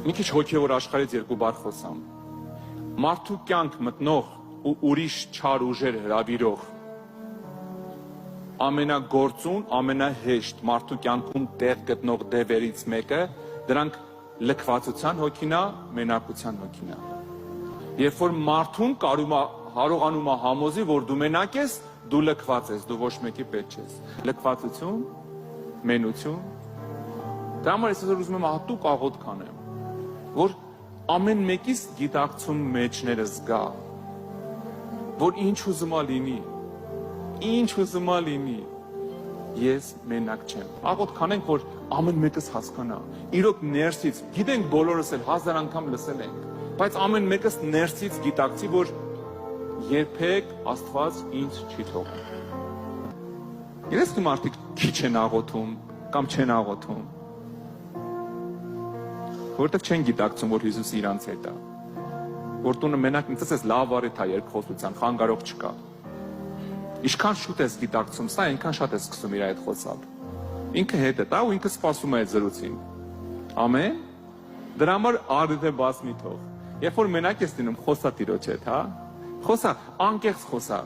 Մի քիչ հոգևոր աշխարհից երկու բառ խոսամ։ Մարդու կյանք մտնող ու ուրիշ չար ուժեր հրավիրող ամենագործուն, ամենահեշտ մարդու կյանքում տեղ գտնող դևերից մեկը դրանք լքվածության հոգին է, մենակության հոգին է։ Երբ որ մարդուն կարողանում է համոզի, որ դու մենակ ես, դու լքված ես, դու ոչ մեկի պետք չես։ Լքվածություն, մենություն։ Դրա համար ես ուզում եմ հատուկ աղոթք անեմ, որ ամեն մեկից գիտակցում մեջները զգա, որ ինչ ուզում ա լինի, ես մենակ չեմ։ Աղոթք անենք, որ ամեն մեկս հասկանա։ Իրոք ներսից, գիտենք բոլորս էլ 1000 անգամ լսել ենք, բայց ամեն մեկս ներսից գիտակցի, որ երբեք Աստված ինձ չի թողում։ Գիտես դու մարդիկ քիչ են աղոթում կամ չեն աղոթում, որովհետև չեն գիտակցում, որ Հիսուսը իրանց հետ է, որ տունը մենակ ինձ ես լավ առիթ է երկխոսության, խանգարող չկա։ Ինչքան շուտ ես գիտակցում սա, այնքան շատ ես սկսում իր հետ խոսալ։ Ինքը հետ է տա ու ինքը սպասում է այդ զրույցին։ Ամեն։ Դրա համար արդյունքը բաց մի թող։ Երբ որ մենակ ես լինում, խոսա Տիրոջ հետ, հա։ Խոսա, անկեղծ խոսա։